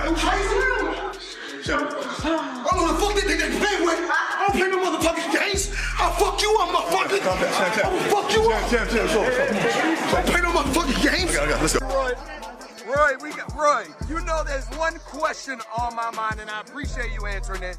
You crazy? I don't know the fuck they play with. I don't play no motherfucking games. I'll fuck you up, motherfucker. I'll fuck you up. Don't play no motherfucking games. Let's go. Roy, you know there's one question on my mind, and I appreciate you answering it.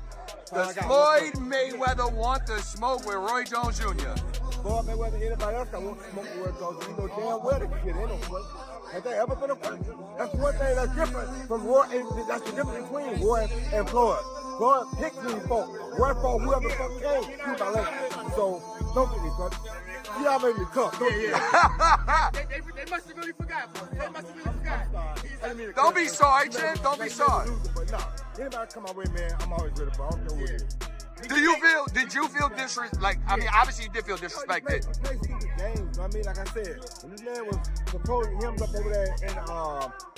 Does Floyd Mayweather want to smoke with Roy Jones Jr.? Floyd Mayweather, anybody else that wants to smoke with Roy Jones, you know damn well they can get in on Floyd. Has that ever been a question? That's one thing that's different from Roy, and that's the difference between Roy and Floyd. Floyd picked these folks. Roy fought whoever the fuck came, he was elected. So, don't get me cut. You already cut. They must have really forgot. They must have really forgot. Don't be sorry, Jim. Don't be sorry. But no, anybody come my way, man, I'm always ready for it. I don't care who it is. Did you feel disrespect? Like, I mean, obviously you did feel disrespected. The place keep the games, you know what I mean? Like I said, when this man was proposing him up over there in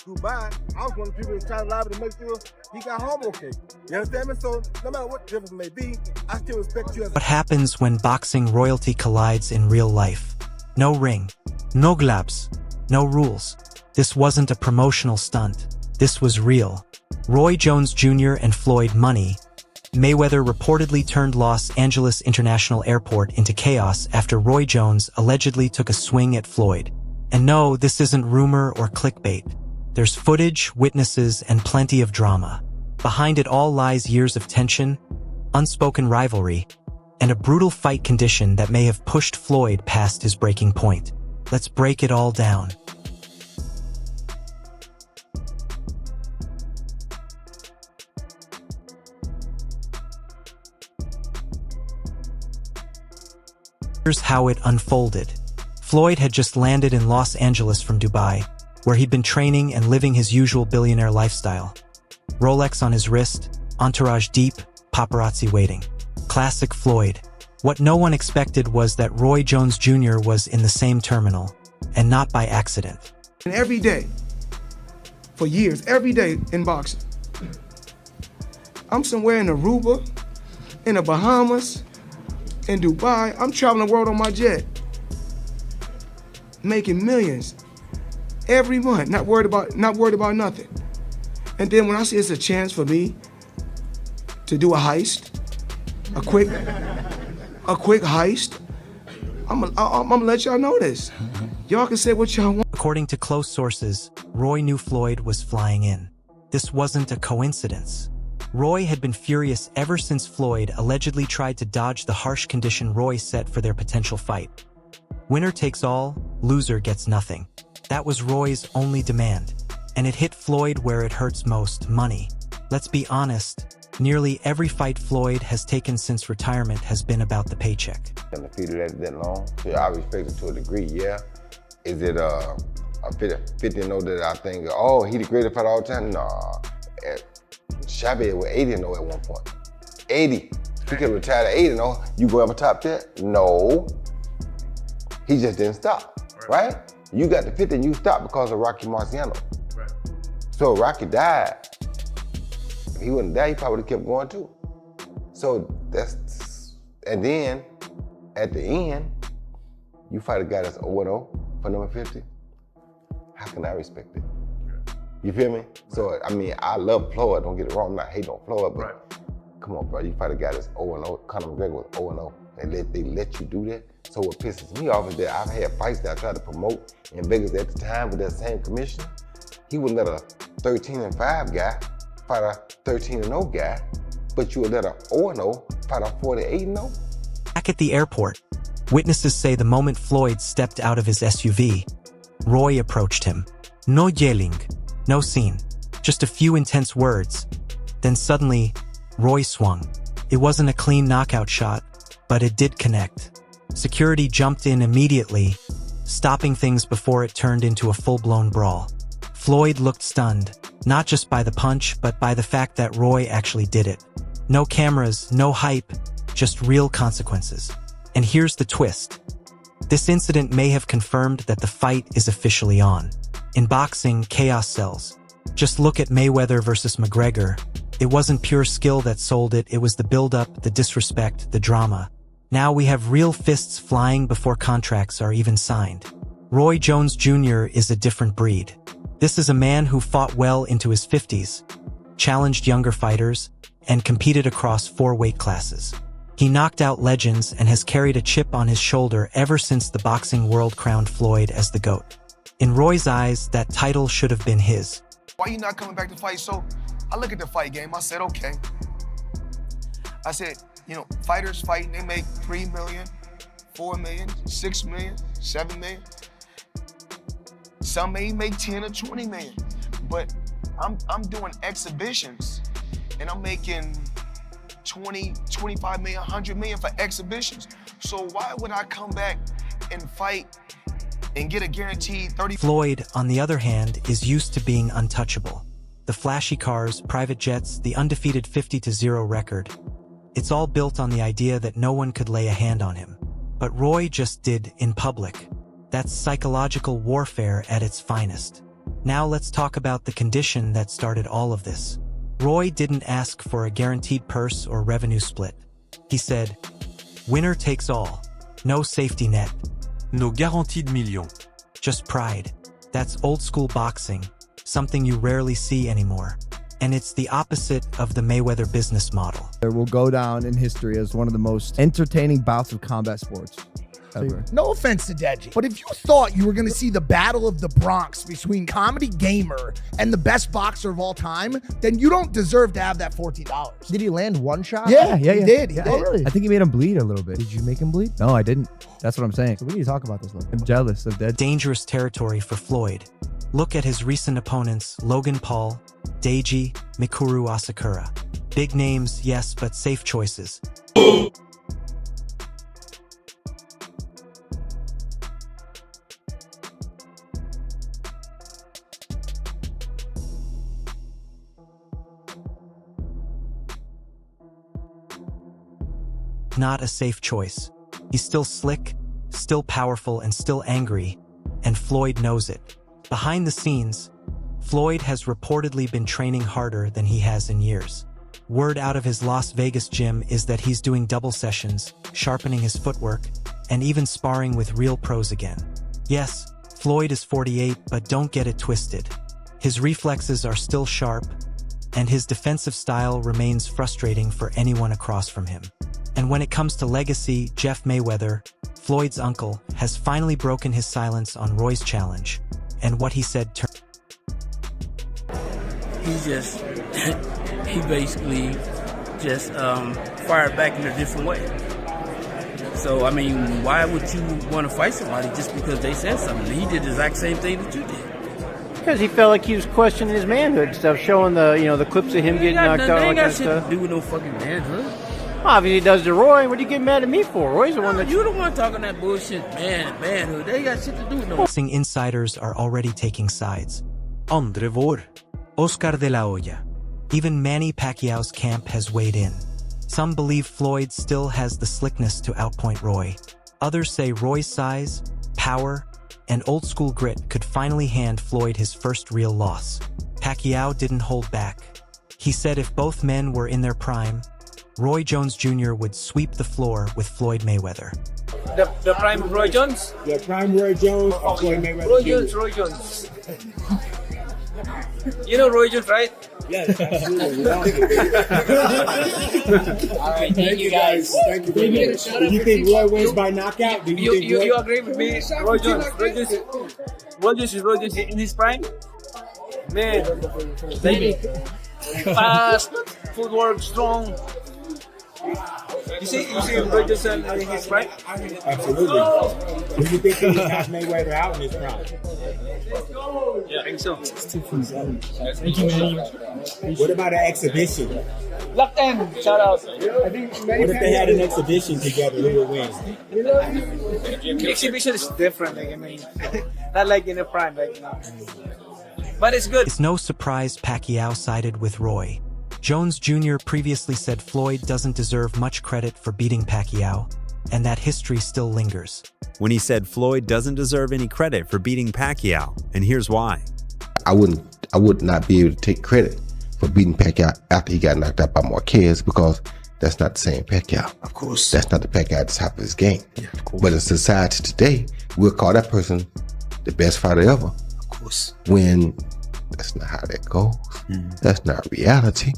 Dubai, I was one of the people that was trying to lobby to make sure he got home okay. You understand me? So, no matter what the difference may be, I still respect you as What happens when boxing royalty collides in real life? No ring, no gloves, no rules. This wasn't a promotional stunt. This was real. Roy Jones Jr. and Floyd Money Mayweather reportedly turned Los Angeles International Airport into chaos after Roy Jones allegedly took a swing at Floyd. And no, this isn't rumor or clickbait. There's footage, witnesses, and plenty of drama. Behind it all lies years of tension, unspoken rivalry, and a brutal fight condition that may have pushed Floyd past his breaking point. Let's break it all down. Here's how it unfolded. Floyd had just landed in Los Angeles from Dubai, where he'd been training and living his usual billionaire lifestyle. Rolex on his wrist, entourage deep, paparazzi waiting. Classic Floyd. What no one expected was that Roy Jones Jr. was in the same terminal, and not by accident. And every day, for years, every day in boxing, I'm somewhere in Aruba, in the Bahamas, in Dubai. I'm traveling the world on my jet, making millions every month, not worried about nothing. And then when I see it's a chance for me to do a heist, a quick heist, I'm gonna let y'all know this. Y'all can say what y'all want. According to close sources, Roy knew Floyd was flying in. This wasn't a coincidence. Roy had been furious ever since Floyd allegedly tried to dodge the harsh condition Roy set for their potential fight. Winner takes all, loser gets nothing. That was Roy's only demand. And it hit Floyd where it hurts most, money. Let's be honest, nearly every fight Floyd has taken since retirement has been about the paycheck. Undefeated that long, so I respect it to a degree, yeah. Is it a 50-0 that I think, oh, he the greatest fighter all the time? Nah. Shabby was 80-0 at one point. 80. He could have retired at 80-0. You go ever top that? No. He just didn't stop, right? You got the 50 and you stopped because of Rocky Marciano. Right. So Rocky died. If he wouldn't die, he probably would have kept going too. So and then at the end, you fight a guy that's 0-0 for number 50. How can I respect it? You feel me? So, I mean, I love Floyd, don't get it wrong, I'm not hating on Floyd, but come on, bro, you fight a guy that's 0-0, Conor McGregor was 0-0, and they let you do that? So what pisses me off is that I've had fights that I tried to promote in Vegas at the time with that same commissioner. He would let a 13-5 guy fight a 13-0 guy, but you would let a 0-0 fight a 48-0? Back at the airport, witnesses say the moment Floyd stepped out of his SUV, Roy approached him. No yelling. No scene, just a few intense words. Then suddenly, Roy swung. It wasn't a clean knockout shot, but it did connect. Security jumped in immediately, stopping things before it turned into a full-blown brawl. Floyd looked stunned, not just by the punch, but by the fact that Roy actually did it. No cameras, no hype, just real consequences. And here's the twist. This incident may have confirmed that the fight is officially on. In boxing, chaos sells. Just look at Mayweather versus McGregor. It wasn't pure skill that sold it, it was the build-up, the disrespect, the drama. Now we have real fists flying before contracts are even signed. Roy Jones Jr. is a different breed. This is a man who fought well into his 50s, challenged younger fighters, and competed across 4 weight classes. He knocked out legends and has carried a chip on his shoulder ever since the boxing world crowned Floyd as the GOAT. In Roy's eyes, that title should have been his. Why you not coming back to fight? So I look at the fight game, I said, okay. I said, you know, fighters fighting, they make 3 million, 4 million, 6 million, 7 million. Some may make 10 or 20 million. But I'm doing exhibitions and I'm making 20, 25 million, 100 million for exhibitions. So why would I come back and fight and get a guaranteed 30? Floyd, on the other hand, is used to being untouchable. The flashy cars, private jets, the undefeated 50-0 record. It's all built on the idea that no one could lay a hand on him. But Roy just did in public. That's psychological warfare at its finest. Now let's talk about the condition that started all of this. Roy didn't ask for a guaranteed purse or revenue split. He said, winner takes all. No safety net. No garantie de millions. Just pride. That's old school boxing, something you rarely see anymore. And it's the opposite of the Mayweather business model. It will go down in history as one of the most entertaining bouts of combat sports ever. No offense to Deji, but if you thought you were going to see the battle of the Bronx between Comedy Gamer and the best boxer of all time, then you don't deserve to have that $14. Did he land one shot? Yeah, he did. He did. Oh, really? I think he made him bleed a little bit. Did you make him bleed? No, I didn't. That's what I'm saying. So we need to talk about this, though. I'm jealous of that. Dangerous territory for Floyd. Look at his recent opponents, Logan Paul, Deji, Mikuru Asakura. Big names, yes, but safe choices. Not a safe choice. He's still slick, still powerful, and still angry, and Floyd knows it. Behind the scenes, Floyd has reportedly been training harder than he has in years. Word out of his Las Vegas gym is that he's doing double sessions, sharpening his footwork, and even sparring with real pros again. Yes, Floyd is 48, but don't get it twisted. His reflexes are still sharp, and his defensive style remains frustrating for anyone across from him. And when it comes to legacy, Jeff Mayweather, Floyd's uncle, has finally broken his silence on Roy's challenge, and what he said turned. He basically just fired back in a different way. So, I mean, why would you want to fight somebody just because they said something? He did the exact same thing that you did. Because he felt like he was questioning his manhood stuff, showing the clips of him getting knocked out. They ain't got shit to do with no fucking manhood. Obviously he does to Roy. What are you getting mad at me for? Roy's the one that... You're the one talking that bullshit, manhood. They got shit to do with no... Boxing insiders are already taking sides. Andre Vår, Oscar de la Hoya. Even Manny Pacquiao's camp has weighed in. Some believe Floyd still has the slickness to outpoint Roy. Others say Roy's size, power, and old-school grit could finally hand Floyd his first real loss. Pacquiao didn't hold back. He said if both men were in their prime, Roy Jones Jr. would sweep the floor with Floyd Mayweather. The prime of Roy Jones? The prime Roy Jones or Floyd Mayweather? Roy Jones. You know Roy Jones, right? Yes, absolutely. All right, thank you guys. Thank you. Do you think Roy wins by knockout? Do You agree with me? Roy Jones is in his prime? Man, baby. Fast, footwork, strong. You see Roy Jones in his prime? Absolutely. Do you think he has Mayweather out in his prime? Yeah, I think so. Thank you, man. What about an exhibition? Left end, shout out. What if they had an exhibition together? Who would win? The exhibition is different. Like, I mean, not like in the prime, like, but it's good. It's no surprise Pacquiao sided with Roy. Jones Jr. previously said Floyd doesn't deserve much credit for beating Pacquiao, and that history still lingers. When he said Floyd doesn't deserve any credit for beating Pacquiao, and here's why. I would not be able to take credit for beating Pacquiao after he got knocked out by Marquez because that's not the same Pacquiao. Of course. That's not the Pacquiao at the top of his game. Yeah, of course. But in society today, we'll call that person the best fighter ever. Of course. When That's not how that goes. That's not reality.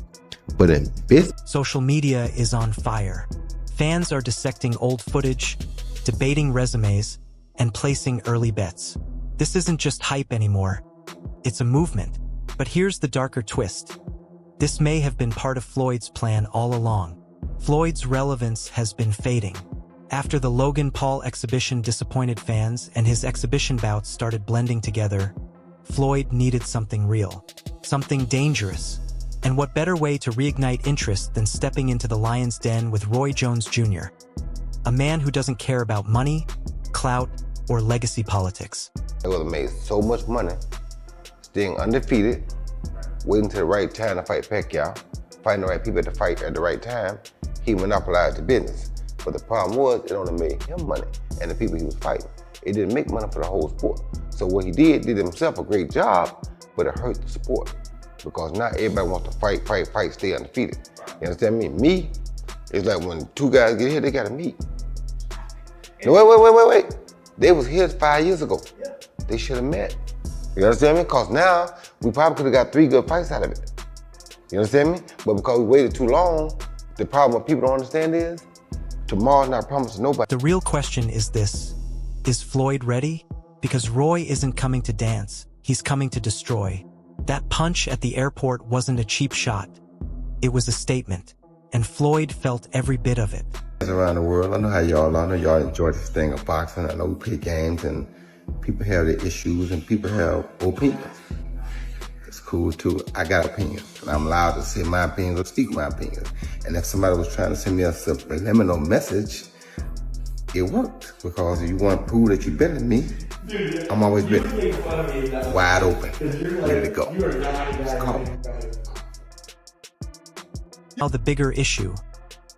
But in business, social media is on fire. Fans are dissecting old footage, debating resumes, and placing early bets. This isn't just hype anymore. It's a movement. But here's the darker twist. This may have been part of Floyd's plan all along. Floyd's relevance has been fading. After the Logan Paul exhibition disappointed fans and his exhibition bouts started blending together, Floyd needed something real, something dangerous. And what better way to reignite interest than stepping into the lion's den with Roy Jones Jr., a man who doesn't care about money, clout, or legacy politics. they would have made so much money, staying undefeated, waiting till the right time to fight Pacquiao, finding the right people to fight at the right time. He monopolized the business. But the problem was, it only made him money and the people he was fighting. It didn't make money for the whole sport. So what he did himself a great job, but it hurt the sport. Because now everybody wants to fight, stay undefeated. You understand me? Me, it's like when two guys get here, they gotta meet. No, wait. They was here 5 years ago. They should have met. You understand me? Because now, we probably could have got 3 good fights out of it. You understand me? But because we waited too long, the problem what people don't understand is, tomorrow's not promised to nobody. The real question is this: is Floyd ready? Because Roy isn't coming to dance, he's coming to destroy. That punch at the airport wasn't a cheap shot. It was a statement, and Floyd felt every bit of it. Around the world, I know how y'all are. I know y'all enjoy this thing of boxing. I know we play games and people have their issues and people have opinions. It's cool too. I got opinions and I'm allowed to say my opinions or speak my opinions. And if somebody was trying to send me a subliminal message, it worked. Because if you want to prove that you're better than me, I'm always ready. Wide open, ready to go. Just call me. Now the bigger issue.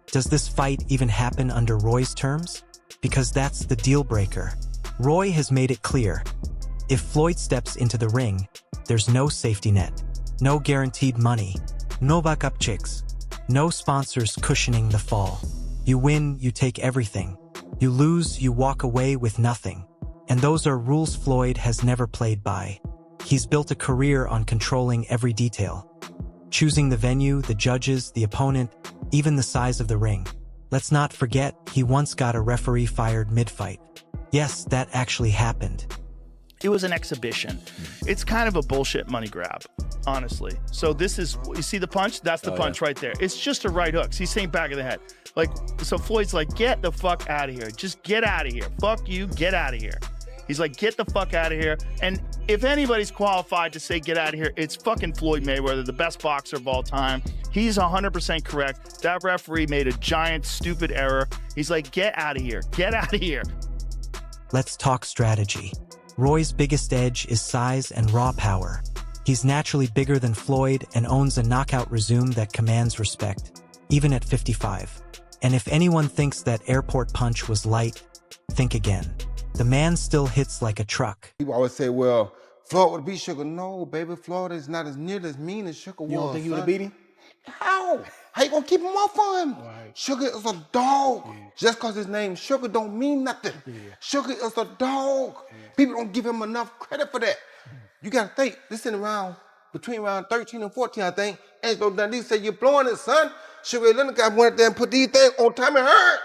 Does this fight even happen under Roy's terms? Because that's the deal breaker. Roy has made it clear. If Floyd steps into the ring, there's no safety net, no guaranteed money, no backup chicks, no sponsors cushioning the fall. You win, you take everything. You lose, you walk away with nothing. And those are rules Floyd has never played by. He's built a career on controlling every detail. Choosing the venue, the judges, the opponent, even the size of the ring. Let's not forget, he once got a referee fired mid-fight. Yes, that actually happened. It was an exhibition. It's kind of a bullshit money grab, honestly. So this is, you see the punch? That's the punch right there. It's just a right hook. He's saying back of the head. Like, so Floyd's like, get the fuck out of here. Just get out of here. Fuck you, get out of here. He's like, get the fuck out of here. And if anybody's qualified to say get out of here, it's fucking Floyd Mayweather, the best boxer of all time. He's 100% correct. That referee made a giant, stupid error. He's like, get out of here. Get out of here. Let's talk strategy. Roy's biggest edge is size and raw power. He's naturally bigger than Floyd and owns a knockout resume that commands respect, even at 55. And if anyone thinks that airport punch was light, think again. The man still hits like a truck. People always say, well, Floyd would beat Sugar. No, baby, Floyd is not as nearly as mean as Sugar was. You don't think you would have beat him? How? How you gonna keep him off of him? Right. Sugar is a dog. Yeah. Just cause his name Sugar don't mean nothing. Yeah. Sugar is a dog. Yeah. People don't give him enough credit for that. You gotta think, this is around, between around 13 and 14, I think. Angelo Dundee said, you're blowing it, son. Sugar Leonard guy went up there and put these things on Tommy Hearns,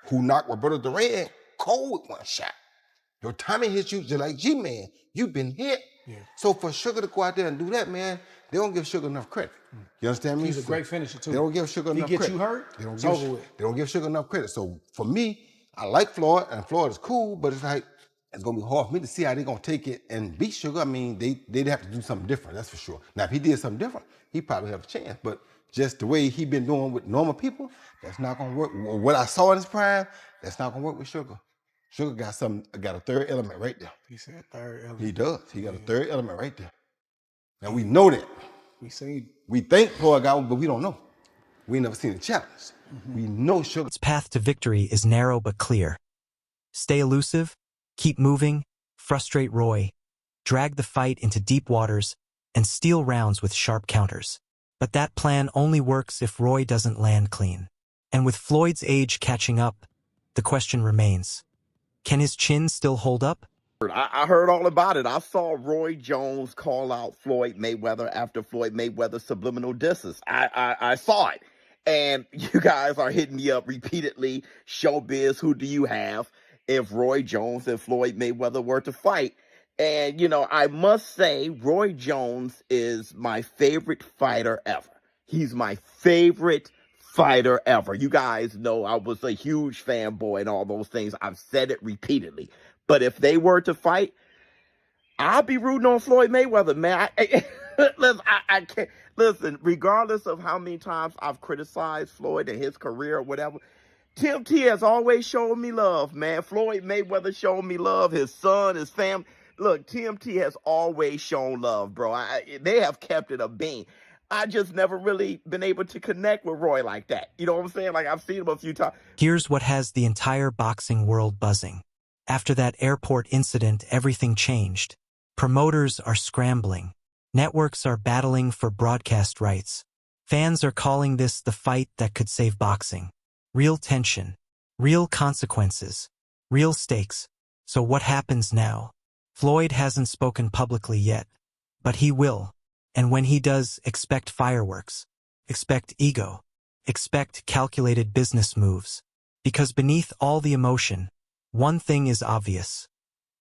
who knocked Roberto Duran cold with one shot. Your Tommy hits you just like G-Man. You've been hit. Yeah. So for Sugar to go out there and do that, man, they don't give Sugar enough credit. You understand me? He's a great finisher, too. They don't give Sugar enough credit. He gets you hurt, it's over with. They don't give Sugar enough credit. So for me, I like Floyd, and Floyd is cool, but it's like, it's gonna be hard for me to see how they're gonna take it and beat Sugar. I mean, they'd have to do something different, that's for sure. Now, if he did something different, he probably have a chance, but just the way he been doing with normal people, that's not gonna work. What I saw in his prime, that's not gonna work with Sugar. Sugar got a third element right there. He said third element. He does. He got a third element right there. And we know that. We think Floyd got one, but we don't know. We never seen a challenge. We know Sugar's path to victory is narrow but clear. Stay elusive, keep moving, frustrate Roy, drag the fight into deep waters, and steal rounds with sharp counters. But that plan only works if Roy doesn't land clean. And with Floyd's age catching up, the question remains, can his chin still hold up? I heard all about it. I saw Roy Jones call out Floyd Mayweather after Floyd Mayweather's subliminal disses. I saw it. And you guys are hitting me up repeatedly. Showbiz, who do you have if Roy Jones and Floyd Mayweather were to fight? And, you know, I must say, Roy Jones is my favorite fighter ever. He's my favorite fighter ever. You guys know I was a huge fanboy and all those things. I've said it repeatedly. But if they were to fight, I'll be rooting on Floyd Mayweather, man. I can't. Listen, regardless of how many times I've criticized Floyd and his career or whatever, Tim T has always shown me love, man. Floyd Mayweather showed me love. His son, his family. Look, TMT has always shown love, bro. They have kept it a bean. I just never really been able to connect with Roy like that. You know what I'm saying? Like, I've seen him a few times. Here's what has the entire boxing world buzzing. After that airport incident, everything changed. Promoters are scrambling. Networks are battling for broadcast rights. Fans are calling this the fight that could save boxing. Real tension, real consequences, real stakes. So what happens now? Floyd hasn't spoken publicly yet, but he will. And when he does, expect fireworks, expect ego, expect calculated business moves. Because beneath all the emotion, one thing is obvious.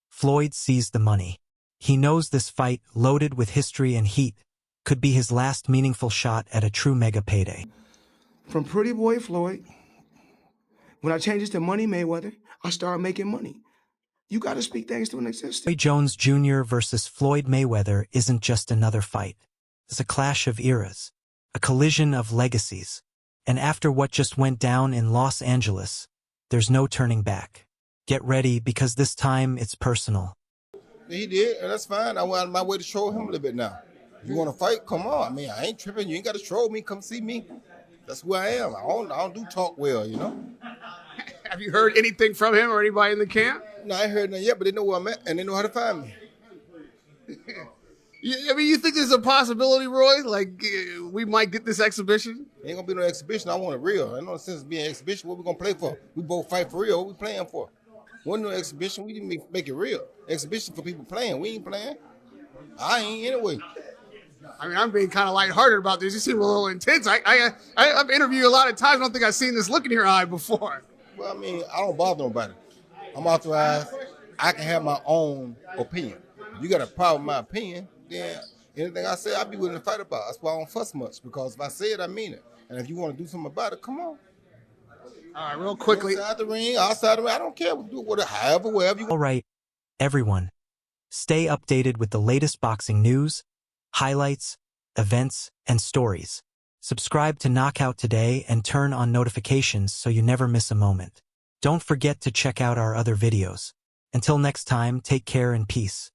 Floyd sees the money. He knows this fight, loaded with history and heat, could be his last meaningful shot at a true mega payday. From Pretty Boy Floyd, when I changed it to Money Mayweather, I started making money. You got to speak things to an existence. Roy Jones Jr. versus Floyd Mayweather isn't just another fight. It's a clash of eras, a collision of legacies. And after what just went down in Los Angeles, there's no turning back. Get ready, because this time it's personal. He did, and that's fine. I went out of my way to troll him a little bit now. If you want to fight, come on. I mean, I ain't tripping. You ain't got to troll me. Come see me. That's who I am. I don't do talk well, you know. Have you heard anything from him or anybody in the camp? No, I ain't heard nothing yet, but they know where I'm at, and they know how to find me. I mean, you think there's a possibility, Roy? Like, we might get this exhibition? Ain't gonna be no exhibition. I want it real. Ain't no sense being an exhibition. What we gonna play for? We both fight for real. What we playing for? Wasn't no exhibition. We didn't make it real. Exhibition for people playing. We ain't playing. I ain't anyway. I mean, I'm being kind of lighthearted about this. You seem a little intense. I've interviewed you a lot of times. I don't think I've seen this look in your eye before. Well, I mean, I don't bother nobody. I'm authorized. I can have my own opinion. If you got a problem with my opinion, then anything I say, I'll be willing to fight about. That's why I don't fuss much, because if I say it, I mean it. And if you want to do something about it, come on. All right, real quickly. Inside the ring, outside the ring, I don't care. We'll do whatever, however, wherever you want. All right, everyone. Stay updated with the latest boxing news, highlights, events, and stories. Subscribe to Knockout today and turn on notifications so you never miss a moment. Don't forget to check out our other videos. Until next time, take care and peace.